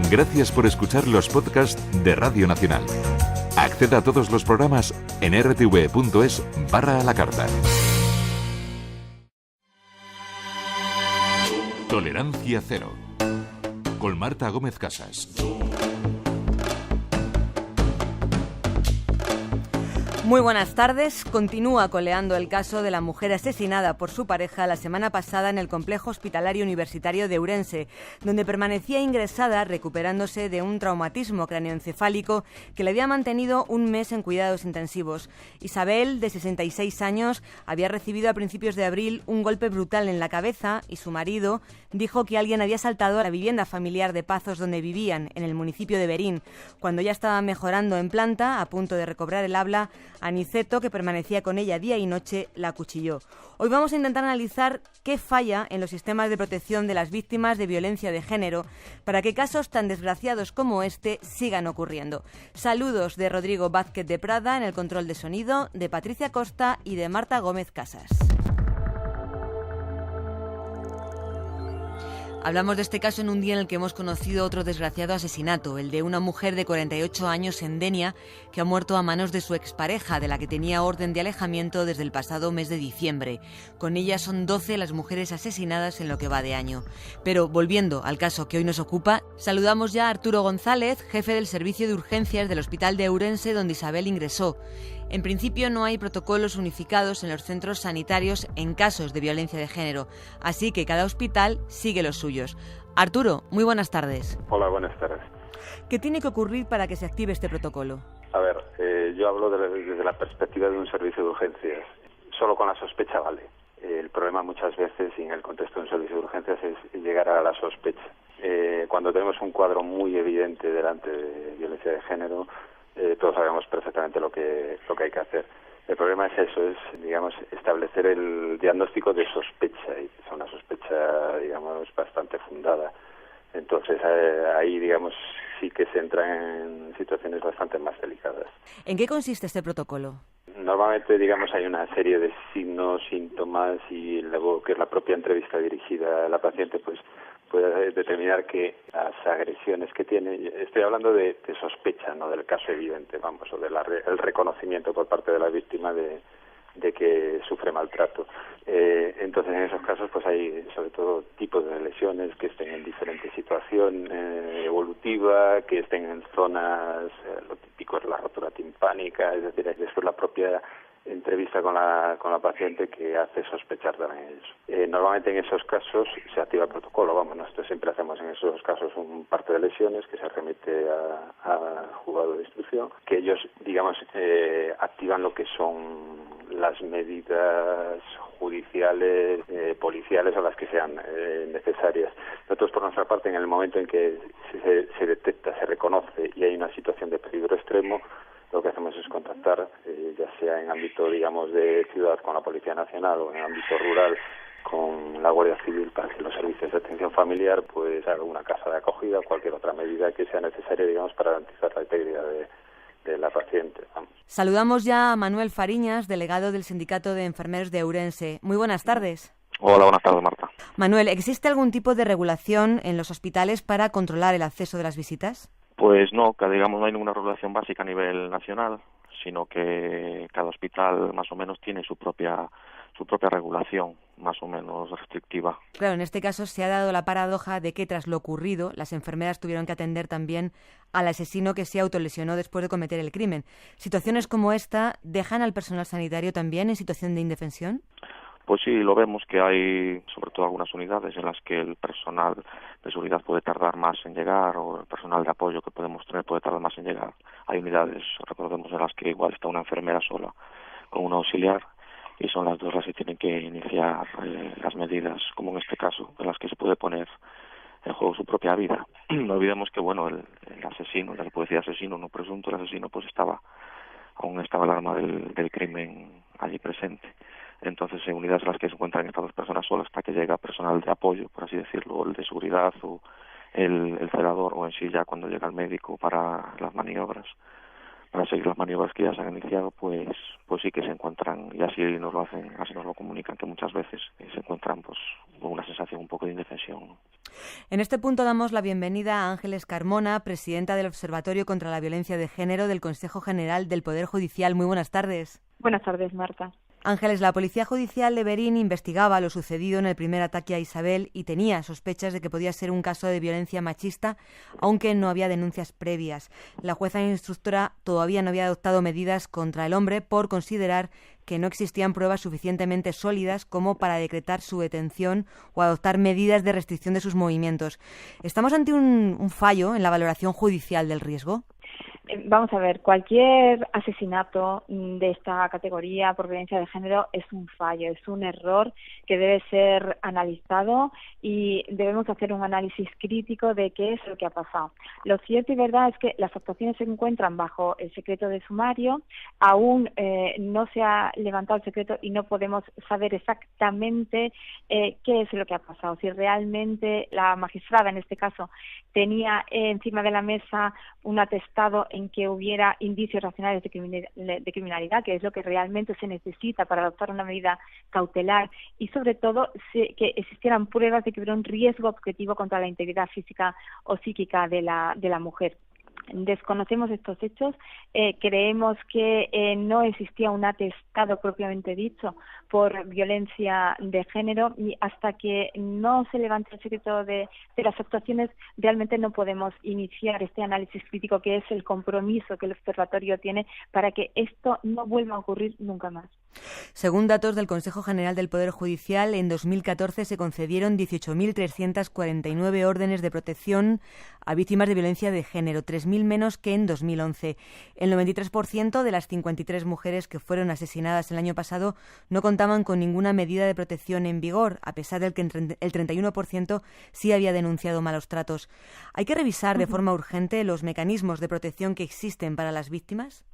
Gracias por escuchar los podcasts de Radio Nacional. Acceda a todos los programas en rtv.es/a la carta. Tolerancia cero. Con Marta Gómez Casas. Muy buenas tardes. Continúa coleando el caso de la mujer asesinada por su pareja la semana pasada en el Complejo Hospitalario Universitario de Ourense, donde permanecía ingresada recuperándose de un traumatismo craneoencefálico que le había mantenido un mes en cuidados intensivos. Isabel, de 66 años, había recibido a principios de abril un golpe brutal en la cabeza y su marido dijo que alguien había saltado a la vivienda familiar de Pazos donde vivían, en el municipio de Verín. Cuando ya estaba mejorando en planta, a punto de recobrar el habla, Aniceto, que permanecía con ella día y noche, la acuchilló. Hoy vamos a intentar analizar qué falla en los sistemas de protección de las víctimas de violencia de género para que casos tan desgraciados como este sigan ocurriendo. Saludos de Rodrigo Vázquez de Prada en el control de sonido, de Patricia Costa y de Marta Gómez Casas. Hablamos de este caso en un día en el que hemos conocido otro desgraciado asesinato, el de una mujer de 48 años en Denia, que ha muerto a manos de su expareja, de la que tenía orden de alejamiento desde el pasado mes de diciembre. Con ella son 12 las mujeres asesinadas en lo que va de año. Pero volviendo al caso que hoy nos ocupa, saludamos ya a Arturo González, jefe del Servicio de Urgencias del Hospital de Ourense, donde Isabel ingresó. En principio no hay protocolos unificados en los centros sanitarios en casos de violencia de género, así que cada hospital sigue los suyos. Arturo, muy buenas tardes. Hola, buenas tardes. ¿Qué tiene que ocurrir para que se active este protocolo? A ver, yo hablo desde la perspectiva de un servicio de urgencias. Solo con la sospecha vale. El problema muchas veces, y en el contexto de un servicio de urgencias, es llegar a la sospecha. Cuando tenemos un cuadro muy evidente delante de violencia de género, todos sabemos perfectamente lo que hay que hacer. El problema es eso, es, digamos, establecer el diagnóstico de sospecha, y es una sospecha, digamos, bastante fundada. Entonces, ahí, digamos, sí que se entra en situaciones bastante más delicadas. ¿En qué consiste este protocolo? Normalmente, digamos, hay una serie de signos, síntomas, y luego que la propia entrevista dirigida a la paciente, pues, puede determinar que las agresiones que tiene, estoy hablando de sospecha, no del caso evidente, vamos, o del reconocimiento por parte de la víctima de que sufre maltrato. Entonces, en esos casos, pues hay sobre todo tipos de lesiones que estén en diferente situación evolutiva, que estén en zonas, lo típico es la rotura timpánica, es decir, después la propia entrevista con la paciente que hace sospechar también eso. Normalmente en esos casos se activa el protocolo, vamos, nosotros siempre hacemos en esos casos un parte de lesiones que se remite a juzgado de instrucción, que ellos, digamos, activan lo que son las medidas judiciales, policiales o las que sean necesarias. Nosotros, por nuestra parte, en el momento en que se detecta, se reconoce y hay una situación de peligro extremo, lo que hacemos es contactar, ya sea en ámbito, digamos, de ciudad con la Policía Nacional o en ámbito rural con la Guardia Civil para que los servicios de atención familiar pues hagan una casa de acogida o cualquier otra medida que sea necesaria, digamos, para garantizar la integridad de la paciente. Vamos. Saludamos ya a Manuel Fariñas, delegado del Sindicato de Enfermeros de Ourense. Muy buenas tardes. Hola, buenas tardes, Marta. Manuel, ¿existe algún tipo de regulación en los hospitales para controlar el acceso de las visitas? Pues no, que digamos no hay ninguna regulación básica a nivel nacional, sino que cada hospital más o menos tiene su propia regulación, más o menos restrictiva. Claro, en este caso se ha dado la paradoja de que tras lo ocurrido, las enfermeras tuvieron que atender también al asesino que se autolesionó después de cometer el crimen. ¿Situaciones como esta dejan al personal sanitario también en situación de indefensión? Pues sí, lo vemos que hay sobre todo algunas unidades en las que el personal de seguridad puede tardar más en llegar o el personal de apoyo que podemos tener puede tardar más en llegar. Hay unidades, recordemos, en las que igual está una enfermera sola con un auxiliar y son las dos las que tienen que iniciar las medidas, como en este caso, en las que se puede poner en juego su propia vida. No olvidemos que, bueno, el asesino, ya se puede decir asesino, no presunto, el asesino pues aún estaba el arma del crimen allí presente. Entonces, en unidades en las que se encuentran estas dos personas solas hasta que llega personal de apoyo, por así decirlo, el de seguridad o el celador, o en sí ya cuando llega el médico para las maniobras seguir las maniobras que ya se han iniciado, pues sí que se encuentran, y así nos lo comunican, que muchas veces se encuentran pues con una sensación un poco de indefensión. En este punto damos la bienvenida a Ángeles Carmona, presidenta del Observatorio contra la Violencia de Género del Consejo General del Poder Judicial. Muy buenas tardes. Buenas tardes, Marta. Ángeles, la Policía Judicial de Berín investigaba lo sucedido en el primer ataque a Isabel y tenía sospechas de que podía ser un caso de violencia machista, aunque no había denuncias previas. La jueza instructora todavía no había adoptado medidas contra el hombre por considerar que no existían pruebas suficientemente sólidas como para decretar su detención o adoptar medidas de restricción de sus movimientos. ¿Estamos ante un fallo en la valoración judicial del riesgo? Vamos a ver, cualquier asesinato de esta categoría por violencia de género es un fallo, es un error que debe ser analizado y debemos hacer un análisis crítico de qué es lo que ha pasado. Lo cierto y verdad es que las actuaciones se encuentran bajo el secreto de sumario, aún no se ha levantado el secreto y no podemos saber exactamente qué es lo que ha pasado. Si realmente la magistrada, en este caso, tenía encima de la mesa un atestado en que hubiera indicios racionales de criminalidad, que es lo que realmente se necesita para adoptar una medida cautelar, y sobre todo que existieran pruebas de que hubiera un riesgo objetivo contra la integridad física o psíquica de la mujer. Desconocemos estos hechos, creemos que no existía un atestado propiamente dicho por violencia de género, y hasta que no se levante el secreto de las actuaciones realmente no podemos iniciar este análisis crítico, que es el compromiso que el observatorio tiene para que esto no vuelva a ocurrir nunca más. Según datos del Consejo General del Poder Judicial, en 2014 se concedieron 18.349 órdenes de protección a víctimas de violencia de género, 3.000 menos que en 2011. El 93% de las 53 mujeres que fueron asesinadas el año pasado no contaban con ninguna medida de protección en vigor, a pesar de que el 31% sí había denunciado malos tratos. ¿Hay que revisar de forma urgente los mecanismos de protección que existen para las víctimas?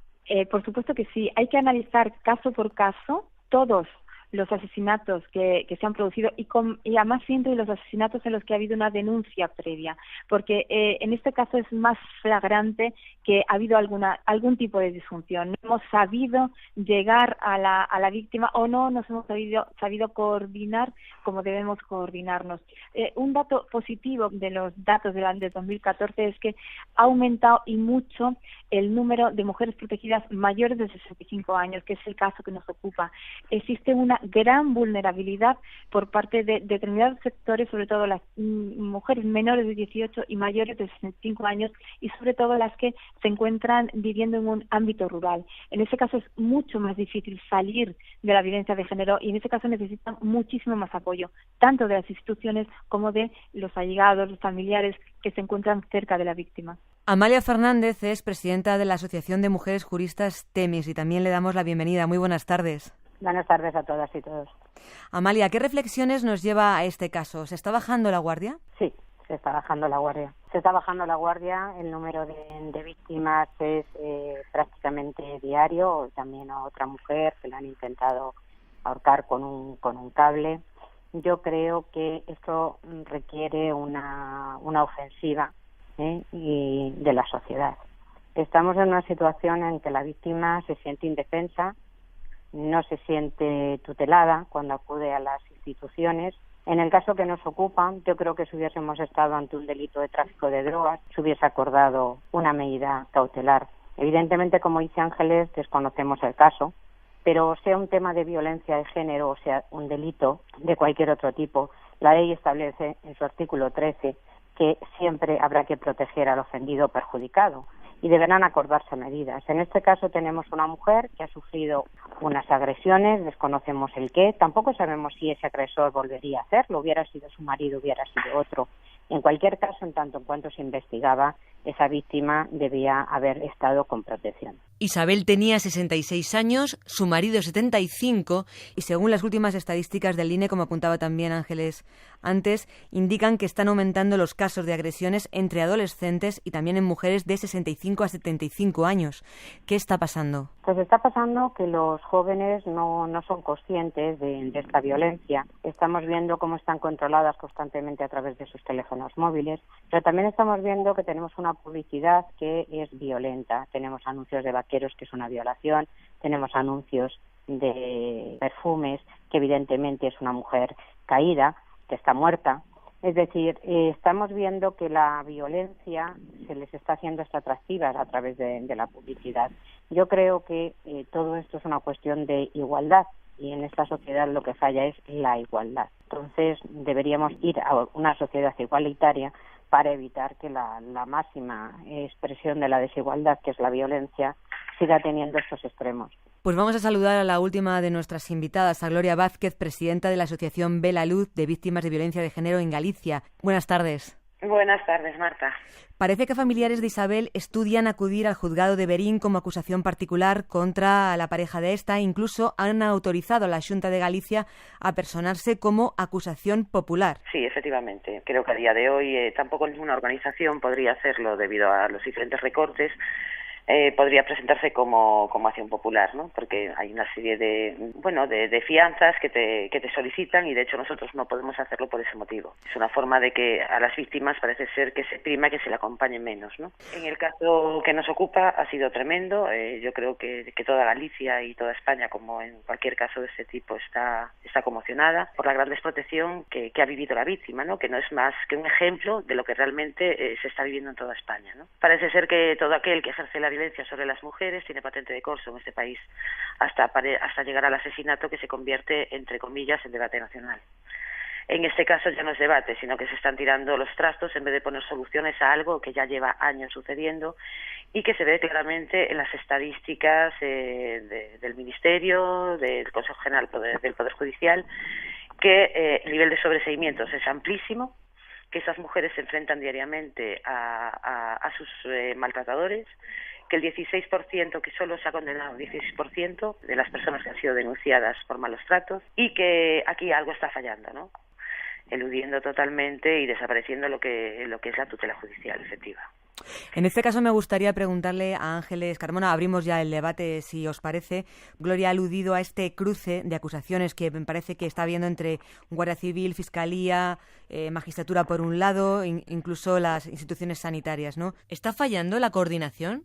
Por supuesto que sí. Hay que analizar caso por caso todos los asesinatos que se han producido y además siempre los asesinatos en los que ha habido una denuncia previa, porque en este caso es más flagrante que ha habido algún tipo de disfunción. No hemos sabido llegar a la víctima o no nos hemos sabido coordinar como debemos coordinarnos. Un dato positivo de los datos del 2014 es que ha aumentado y mucho el número de mujeres protegidas mayores de 65 años, que es el caso que nos ocupa. Existe una gran vulnerabilidad por parte de determinados sectores, sobre todo las mujeres menores de 18 y mayores de 65 años, y sobre todo las que se encuentran viviendo en un ámbito rural. En ese caso es mucho más difícil salir de la violencia de género y en ese caso necesitan muchísimo más apoyo, tanto de las instituciones como de los allegados, los familiares que se encuentran cerca de la víctima. Amalia Fernández es presidenta de la Asociación de Mujeres Juristas TEMIS y también le damos la bienvenida. Muy buenas tardes. Buenas tardes a todas y todos. Amalia, ¿qué reflexiones nos lleva a este caso? ¿Se está bajando la guardia? Sí, se está bajando la guardia. Se está bajando la guardia, el número de víctimas es prácticamente diario. También a otra mujer que la han intentado ahorcar con un cable. Yo creo que esto requiere una ofensiva y de la sociedad. Estamos en una situación en que la víctima se siente indefensa, no se siente tutelada cuando acude a las instituciones. En el caso que nos ocupa, yo creo que si hubiésemos estado ante un delito de tráfico de drogas, se hubiese acordado una medida cautelar. Evidentemente, como dice Ángeles, desconocemos el caso, pero sea un tema de violencia de género o sea un delito de cualquier otro tipo, la ley establece en su artículo 13 que siempre habrá que proteger al ofendido o perjudicado y deberán acordarse medidas. En este caso tenemos una mujer que ha sufrido unas agresiones, desconocemos el qué, tampoco sabemos si ese agresor volvería a hacerlo, hubiera sido su marido, hubiera sido otro. En cualquier caso, en tanto en cuanto se investigaba, esa víctima debía haber estado con protección. Isabel tenía 66 años, su marido 75 y según las últimas estadísticas del INE, como apuntaba también Ángeles antes, indican que están aumentando los casos de agresiones entre adolescentes y también en mujeres de 65 a 75 años. ¿Qué está pasando? Pues está pasando que los jóvenes no son conscientes de esta violencia. Estamos viendo cómo están controladas constantemente a través de sus teléfonos móviles, pero también estamos viendo que tenemos una publicidad que es violenta. Tenemos anuncios de vaqueros, que es una violación. Tenemos anuncios de perfumes, que evidentemente es una mujer caída, que está muerta. Es decir, estamos viendo que la violencia se les está haciendo hasta atractiva a través de la publicidad. Yo creo que todo esto es una cuestión de igualdad, y en esta sociedad lo que falla es la igualdad. Entonces deberíamos ir a una sociedad igualitaria para evitar que la máxima expresión de la desigualdad, que es la violencia, siga teniendo estos extremos. Pues vamos a saludar a la última de nuestras invitadas, a Gloria Vázquez, presidenta de la Asociación Ve la Luz de Víctimas de Violencia de Género en Galicia. Buenas tardes. Buenas tardes, Marta. Parece que familiares de Isabel estudian acudir al juzgado de Verín como acusación particular contra la pareja de esta. Incluso han autorizado a la Xunta de Galicia a personarse como acusación popular. Sí, efectivamente. Creo que a día de hoy tampoco ninguna organización podría hacerlo debido a los diferentes recortes. Podría presentarse como acción popular, ¿no? Porque hay una serie de fianzas que te solicitan, y de hecho nosotros no podemos hacerlo por ese motivo. Es una forma de que a las víctimas parece ser que se prima que se le acompañe menos, ¿no? En el caso que nos ocupa ha sido tremendo. Yo creo que toda Galicia y toda España, como en cualquier caso de este tipo, está conmocionada por la gran desprotección que ha vivido la víctima, ¿no? Que no es más que un ejemplo de lo que realmente se está viviendo en toda España, ¿no? Parece ser que todo aquel que ejerce la violencia sobre las mujeres tiene patente de corso en este país, hasta llegar al asesinato, que se convierte, entre comillas, en debate nacional. En este caso ya no es debate, sino que se están tirando los trastos en vez de poner soluciones a algo que ya lleva años sucediendo y que se ve claramente en las estadísticas del Ministerio, del Consejo General del Poder Judicial, que el nivel de sobreseimientos es amplísimo, que esas mujeres se enfrentan diariamente a sus maltratadores, que el 16%, que solo se ha condenado 16% de las personas que han sido denunciadas por malos tratos, y que aquí algo está fallando, ¿no? Eludiendo totalmente y desapareciendo lo que es la tutela judicial efectiva. En este caso me gustaría preguntarle a Ángeles Carmona, abrimos ya el debate si os parece. Gloria ha aludido a este cruce de acusaciones que me parece que está habiendo entre Guardia Civil, Fiscalía, Magistratura por un lado, incluso las instituciones sanitarias, ¿no? ¿Está fallando la coordinación?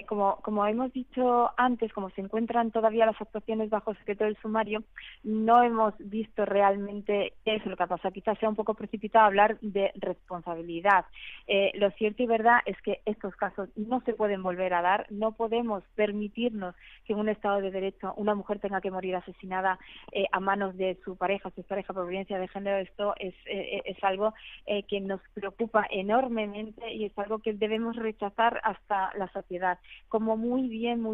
Como hemos dicho antes, como se encuentran todavía las actuaciones bajo secreto del sumario, no hemos visto realmente qué es lo que ha pasado. Quizás sea un poco precipitado hablar de responsabilidad. Lo cierto y verdad es que estos casos no se pueden volver a dar. No podemos permitirnos que en un Estado de Derecho una mujer tenga que morir asesinada a manos de su pareja, su pareja por violencia de género. Esto es algo que nos preocupa enormemente y es algo que debemos rechazar hasta la sociedad. Como muy bien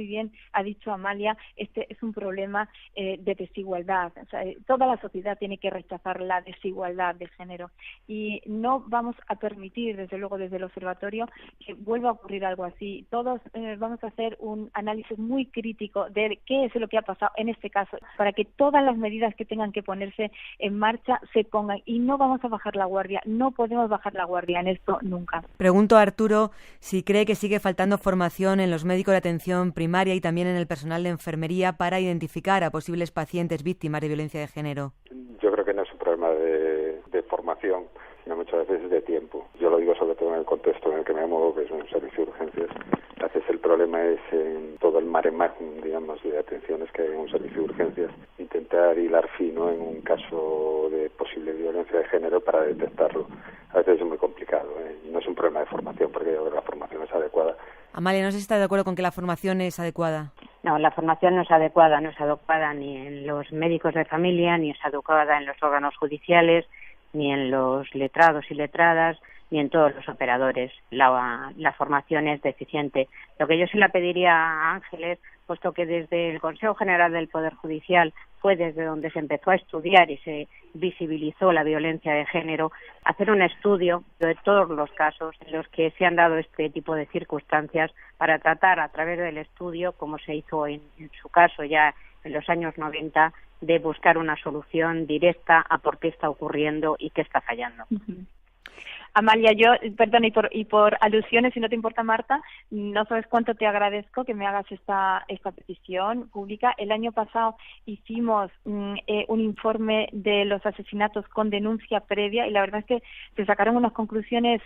ha dicho Amalia, este es un problema de desigualdad. O sea, toda la sociedad tiene que rechazar la desigualdad de género y no vamos a permitir, desde luego desde el observatorio, que vuelva a ocurrir algo así. Todos vamos a hacer un análisis muy crítico de qué es lo que ha pasado en este caso, para que todas las medidas que tengan que ponerse en marcha se pongan, y no vamos a bajar la guardia. No podemos bajar la guardia en esto nunca. Pregunto a Arturo si cree que sigue faltando formación en los médicos de atención primaria y también en el personal de enfermería para identificar a posibles pacientes víctimas de violencia de género. Yo creo que no es un problema de formación, sino muchas veces de tiempo. Yo lo digo sobre todo en el contexto en el que me muevo, que es un servicio de urgencias. A veces el problema es en todo el mare magnum, digamos, de atenciones que hay en un servicio de urgencias, intentar hilar fino en un caso de posible violencia de género para detectarlo. A veces es muy complicado, y no es un problema de formación, porque yo creo que la formación es adecuada. Amalia, no sé si está de acuerdo con que la formación es adecuada. No, la formación no es adecuada ni en los médicos de familia, ni es adecuada en los órganos judiciales, ni en los letrados y letradas, ni en todos los operadores. La formación es deficiente. Lo que yo sí le pediría a Ángeles, puesto que desde el Consejo General del Poder Judicial fue desde donde se empezó a estudiar y se visibilizó la violencia de género, hacer un estudio de todos los casos en los que se han dado este tipo de circunstancias para tratar a través del estudio, como se hizo en su caso ya en los años 90, de buscar una solución directa a por qué está ocurriendo y qué está fallando. Amalia, yo, perdón, y por alusiones, si no te importa, Marta, no sabes cuánto te agradezco que me hagas esta petición pública. El año pasado hicimos un informe de los asesinatos con denuncia previa y la verdad es que se sacaron unas conclusiones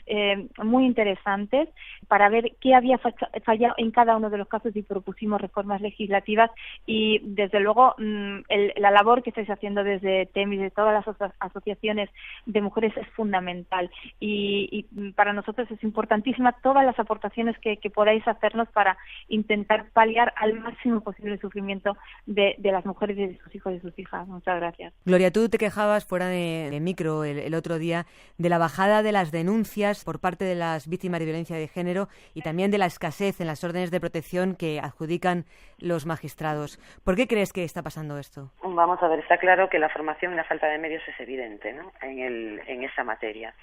muy interesantes para ver qué había fallado en cada uno de los casos y propusimos reformas legislativas y desde luego la labor que estáis haciendo desde TEMIS, de todas las asociaciones de mujeres es fundamental y para nosotros es importantísima todas las aportaciones que podáis hacernos para intentar paliar al máximo posible el sufrimiento de las mujeres y de sus hijos y sus hijas. Muchas gracias. Gloria, tú te quejabas fuera de micro el otro día de la bajada de las denuncias por parte de las víctimas de violencia de género y también de la escasez en las órdenes de protección que adjudican los magistrados. ¿Por qué crees que está pasando esto? Vamos a ver, está claro que la formación y la falta de medios es evidente, ¿no?, en esa materia.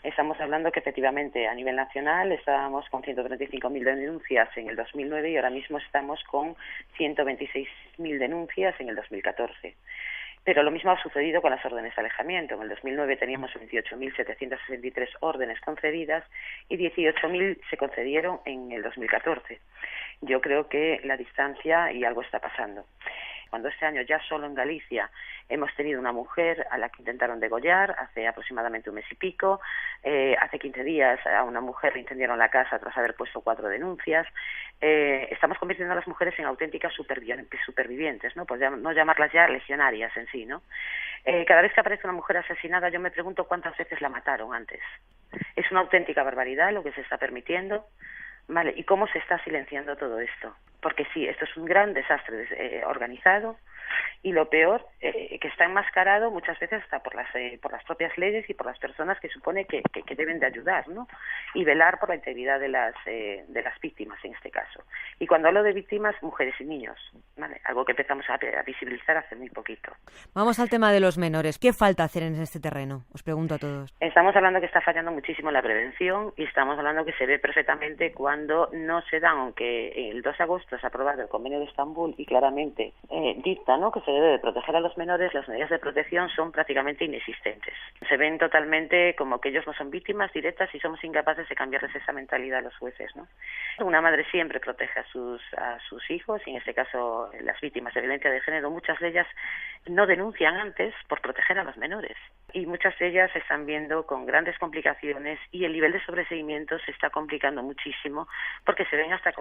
Estamos hablando que efectivamente a nivel nacional estábamos con 135.000 denuncias en el 2009 y ahora mismo estamos con 126.000 denuncias en el 2014. Pero lo mismo ha sucedido con las órdenes de alejamiento. En el 2009 teníamos 28.763 órdenes concedidas y 18.000 se concedieron en el 2014. Yo creo que la distancia y algo está pasando. Cuando este año ya solo en Galicia hemos tenido una mujer a la que intentaron degollar hace aproximadamente un mes y pico, hace 15 días a una mujer le incendiaron la casa tras haber puesto 4 denuncias, estamos convirtiendo a las mujeres en auténticas supervivientes, ¿no? Pues no llamarlas ya legionarias en sí, ¿no? Cada vez que aparece una mujer asesinada yo me pregunto cuántas veces la mataron antes. Es una auténtica barbaridad lo que se está permitiendo. Vale, ¿y cómo se está silenciando todo esto? Porque sí, esto es un gran desastre organizado y lo peor, que está enmascarado muchas veces hasta por las propias leyes y por las personas que supone que deben de ayudar, ¿no? Y velar por la integridad de las víctimas en este caso. Y cuando hablo de víctimas, mujeres y niños, ¿vale? Algo que empezamos a visibilizar hace muy poquito. Vamos al tema de los menores. ¿Qué falta hacer en este terreno? Os pregunto a todos. Estamos hablando que está fallando muchísimo la prevención y estamos hablando que se ve perfectamente cuando no se dan, aunque el 2 de agosto se ha aprobado el Convenio de Estambul y claramente dicta, ¿no?, que se debe de proteger a los menores, las medidas de protección son prácticamente inexistentes. Se ven totalmente como que ellos no son víctimas directas y somos incapaces de cambiarles esa mentalidad a los jueces, ¿no? Una madre siempre protege a sus hijos y en este caso las víctimas de violencia de género, muchas de ellas no denuncian antes por proteger a los menores y muchas de ellas se están viendo con grandes complicaciones y el nivel de sobreseimiento se está complicando muchísimo porque se ven hasta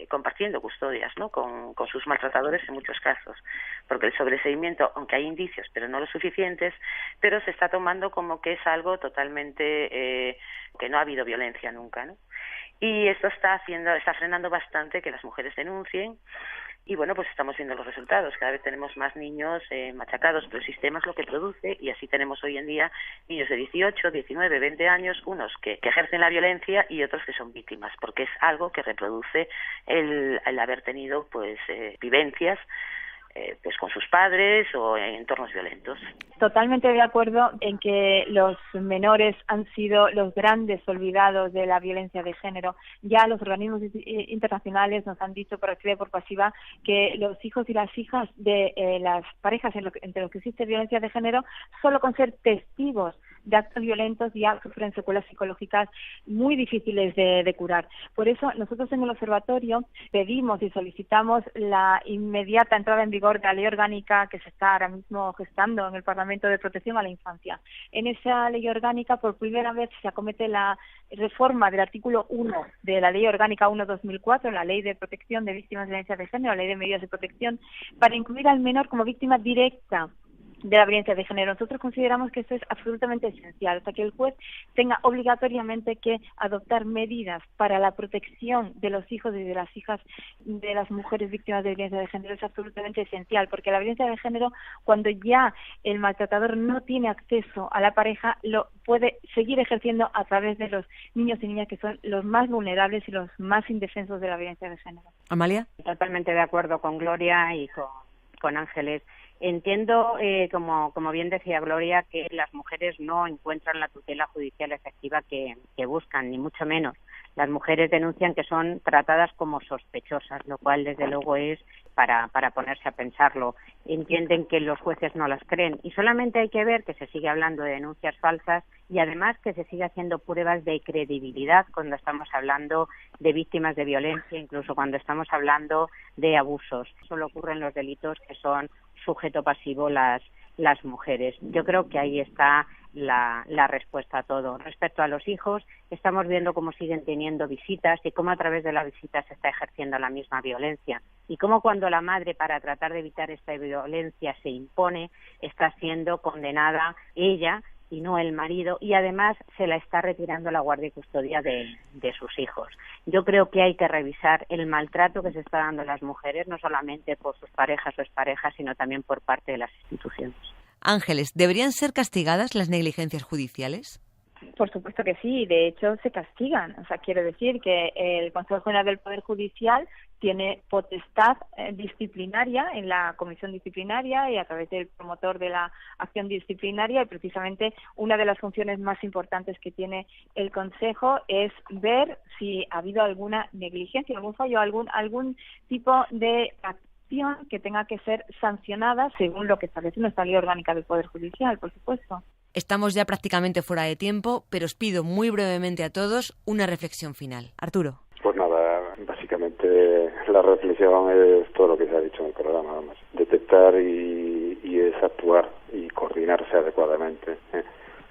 compartiendo custodias, ¿no?, con sus maltratadores en muchos casos, porque el sobreseimiento, aunque hay indicios pero no lo suficientes, pero se está tomando como que es algo totalmente que no ha habido violencia nunca, ¿no? Y esto está frenando bastante que las mujeres denuncien. Y bueno, pues estamos viendo los resultados. Cada vez tenemos más niños machacados, pero el sistema es lo que produce y así tenemos hoy en día niños de 18, 19, 20 años, unos que ejercen la violencia y otros que son víctimas, porque es algo que reproduce el haber tenido pues vivencias pues con sus padres o en entornos violentos. Totalmente de acuerdo en que los menores han sido los grandes olvidados de la violencia de género. Ya los organismos internacionales nos han dicho por activa y por pasiva que los hijos y las hijas de las parejas entre los que existe violencia de género, solo con ser testigos de actos violentos ya sufren secuelas psicológicas muy difíciles de curar. Por eso nosotros en el observatorio pedimos y solicitamos la inmediata entrada en vigor de la ley orgánica que se está ahora mismo gestando en el Parlamento de Protección a la Infancia. En esa ley orgánica por primera vez se acomete la reforma del artículo 1 de la ley orgánica 1/2004, la ley de protección de víctimas de violencia de género, la ley de medidas de protección, para incluir al menor como víctima directa de la violencia de género. Nosotros consideramos que esto es absolutamente esencial, hasta que el juez tenga obligatoriamente que adoptar medidas para la protección de los hijos y de las hijas de las mujeres víctimas de violencia de género. Es absolutamente esencial, porque la violencia de género, cuando ya el maltratador no tiene acceso a la pareja, lo puede seguir ejerciendo a través de los niños y niñas que son los más vulnerables y los más indefensos de la violencia de género. Amalia. Totalmente de acuerdo con Gloria y con Ángeles. Entiendo, como bien decía Gloria, que las mujeres no encuentran la tutela judicial efectiva que buscan, ni mucho menos. Las mujeres denuncian que son tratadas como sospechosas, lo cual desde luego es para ponerse a pensarlo. Entienden que los jueces no las creen y solamente hay que ver que se sigue hablando de denuncias falsas y además que se sigue haciendo pruebas de credibilidad cuando estamos hablando de víctimas de violencia, incluso cuando estamos hablando de abusos. Solo ocurren los delitos que son sujeto pasivo las mujeres. Yo creo que ahí está la respuesta a todo. Respecto a los hijos, estamos viendo cómo siguen teniendo visitas y cómo a través de la visita se está ejerciendo la misma violencia. Y cómo cuando la madre, para tratar de evitar esta violencia, se impone, está siendo condenada ella y no el marido, y además se la está retirando la guardia y custodia de sus hijos. Yo creo que hay que revisar el maltrato que se está dando a las mujeres, no solamente por sus parejas o exparejas, sino también por parte de las instituciones. Ángeles, ¿deberían ser castigadas las negligencias judiciales? Por supuesto que sí, de hecho se castigan. O sea, quiero decir que el Consejo General del Poder Judicial tiene potestad disciplinaria en la comisión disciplinaria y a través del promotor de la acción disciplinaria, y precisamente una de las funciones más importantes que tiene el Consejo es ver si ha habido alguna negligencia, algún fallo, algún tipo de acción que tenga que ser sancionada según lo que establece nuestra ley orgánica del Poder Judicial, por supuesto. Estamos ya prácticamente fuera de tiempo, pero os pido muy brevemente a todos una reflexión final. Arturo. Pues nada, básicamente la reflexión es todo lo que se ha dicho en el programa, nada más. Detectar y es actuar y coordinarse adecuadamente,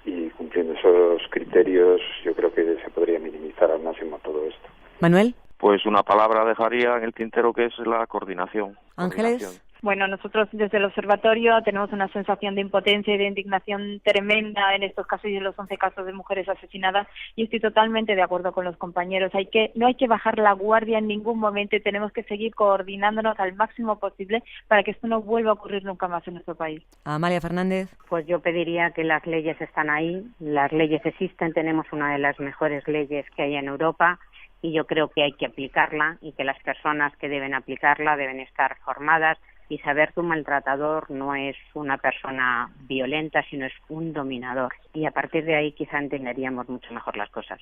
y cumpliendo esos criterios yo creo que se podría minimizar al máximo todo esto. Manuel. Pues una palabra dejaría en el tintero, que es la coordinación. Ángeles. Bueno, nosotros desde el observatorio tenemos una sensación de impotencia y de indignación tremenda en estos casos y en los 11 casos de mujeres asesinadas, y estoy totalmente de acuerdo con los compañeros. No hay que bajar la guardia en ningún momento y tenemos que seguir coordinándonos al máximo posible para que esto no vuelva a ocurrir nunca más en nuestro país. Amalia Fernández. Pues yo pediría que las leyes están ahí, las leyes existen, tenemos una de las mejores leyes que hay en Europa, y yo creo que hay que aplicarla y que las personas que deben aplicarla deben estar formadas y saber que un maltratador no es una persona violenta, sino es un dominador. Y a partir de ahí quizá entenderíamos mucho mejor las cosas.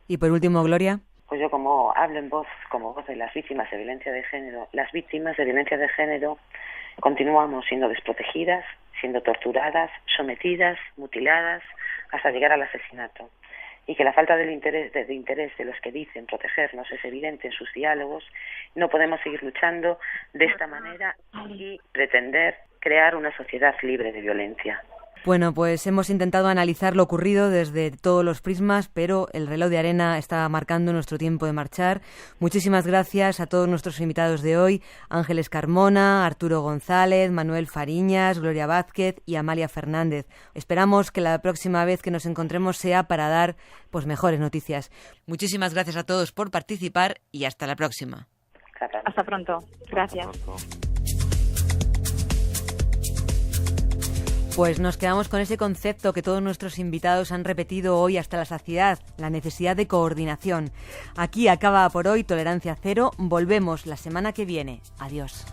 Y por último, Gloria. Pues yo, como hablo como voz de las víctimas de violencia de género, las víctimas de violencia de género continuamos siendo desprotegidas, siendo torturadas, sometidas, mutiladas, hasta llegar al asesinato. Y que la falta del interés de los que dicen protegernos es evidente en sus diálogos. No podemos seguir luchando de esta manera y pretender crear una sociedad libre de violencia. Bueno, pues hemos intentado analizar lo ocurrido desde todos los prismas, pero el reloj de arena está marcando nuestro tiempo de marchar. Muchísimas gracias a todos nuestros invitados de hoy: Ángeles Carmona, Arturo González, Manuel Fariñas, Gloria Vázquez y Amalia Fernández. Esperamos que la próxima vez que nos encontremos sea para dar pues mejores noticias. Muchísimas gracias a todos por participar y hasta la próxima. Hasta pronto. Gracias. Pues nos quedamos con ese concepto que todos nuestros invitados han repetido hoy hasta la saciedad: la necesidad de coordinación. Aquí acaba por hoy Tolerancia Cero. Volvemos la semana que viene. Adiós.